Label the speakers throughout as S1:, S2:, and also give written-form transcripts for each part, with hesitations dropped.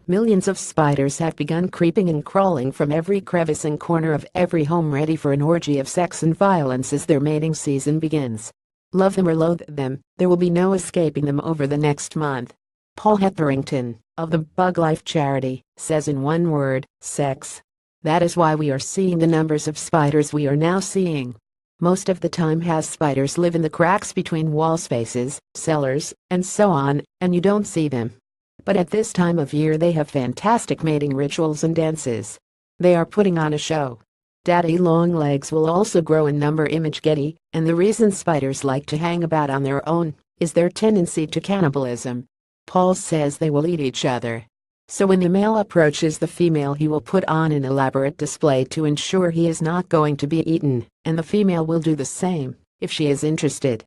S1: Millions of spiders have begun creeping and crawling from every crevice and corner of every home, ready for an orgy of sex and violence as their mating season begins. Love them or loathe them, there will be no escaping them over the next month. Paul Hetherington, of the Bug Life charity, says in one word, sex. That is why we are seeing the numbers of spiders we are now seeing. Most of the time house spiders live in the cracks between wall spaces, cellars, and so on, and you don't see them. But at this time of year they have fantastic mating rituals and dances. They are putting on a show. Daddy longlegs will also grow in number. Image Getty, and the reason spiders like to hang about on their own is their tendency to cannibalism. Paul says they will eat each other. So when the male approaches the female, he will put on an elaborate display to ensure he is not going to be eaten, and the female will do the same, if she is interested.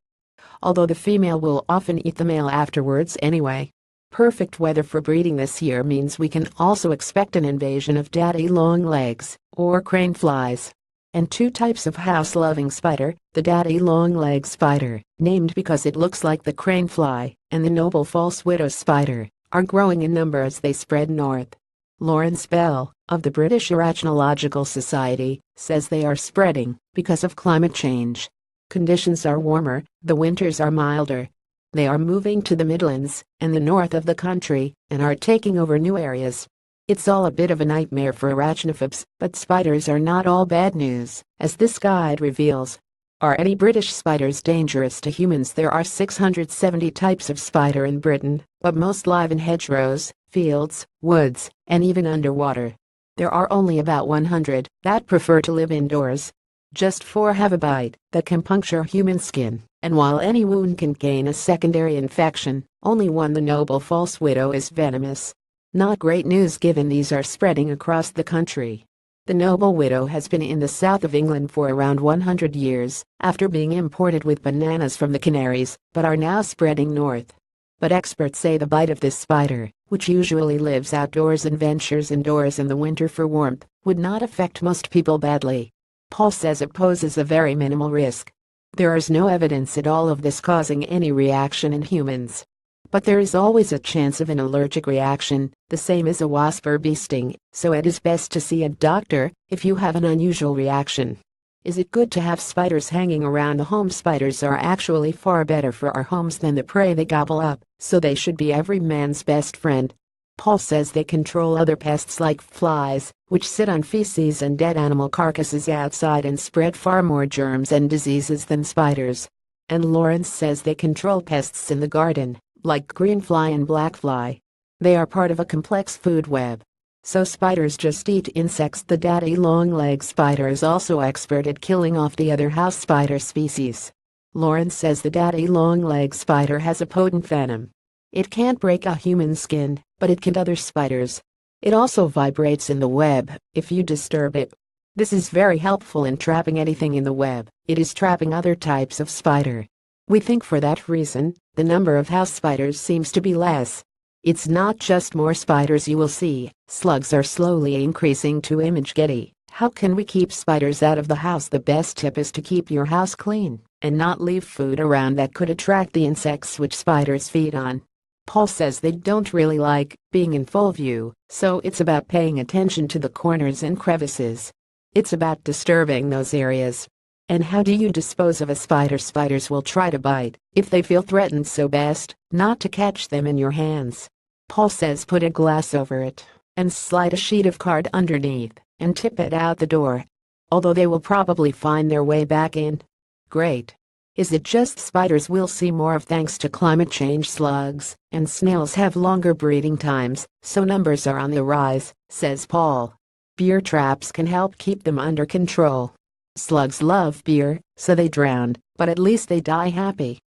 S1: Although the female will often eat the male afterwards anyway. Perfect weather for breeding this year means we can also expect an invasion of daddy longlegs, or crane flies. And two types of house-loving spider, the daddy longlegs spider, named because it looks like the crane fly, and the noble false widow spider, are growing in number as they spread north. Lawrence Bell, of the British Arachnological Society, says they are spreading because of climate change. Conditions are warmer, the winters are milder. They are moving to the Midlands and the north of the country and are taking over new areas. It's all a bit of a nightmare for arachnophobes, but spiders are not all bad news, as this guide reveals. Are any British spiders dangerous to humans? There are 670 types of spider in Britain, but most live in hedgerows, fields, woods, and even underwater. There are only about 100 that prefer to live indoors. Just 4 have a bite that can puncture human skin, and while any wound can gain a secondary infection, only one, the noble false widow, is venomous. Not great news given these are spreading across the country. The noble widow has been in the south of England for around 100 years, after being imported with bananas from the Canaries, but are now spreading north. But experts say the bite of this spider, which usually lives outdoors and ventures indoors in the winter for warmth, would not affect most people badly. Paul says it poses a very minimal risk. There is no evidence at all of this causing any reaction in humans. But there is always a chance of an allergic reaction, the same as a wasp or bee sting, so it is best to see a doctor if you have an unusual reaction. Is it good to have spiders hanging around the home? Spiders are actually far better for our homes than the prey they gobble up, so they should be every man's best friend. Paul says they control other pests like flies, which sit on feces and dead animal carcasses outside and spread far more germs and diseases than spiders. And Lawrence says they control pests in the garden, like greenfly and blackfly. They are part of a complex food web. So spiders just eat insects. The daddy longlegs spider is also expert at killing off the other house spider species. Lawrence says the daddy longlegs spider has a potent venom. It can't break a human skin, but it can other spiders. It also vibrates in the web if you disturb it. This is very helpful in trapping anything in the web. It is trapping other types of spider. We think for that reason, the number of house spiders seems to be less. It's not just more spiders you will see, slugs are slowly increasing to. Image Getty. How can we keep spiders out of the house? The best tip is to keep your house clean and not leave food around that could attract the insects which spiders feed on. Paul says they don't really like being in full view, so it's about paying attention to the corners and crevices. It's about disturbing those areas. And how do you dispose of a spider? Spiders will try to bite if they feel threatened, so best not to catch them in your hands. Paul says put a glass over it and slide a sheet of card underneath and tip it out the door. Although they will probably find their way back in. Great. Is it just spiders we'll see more of thanks to climate change? Slugs and snails have longer breeding times, so numbers are on the rise, says Paul. Beer traps can help keep them under control. Slugs love beer, so they drown, but at least they die happy.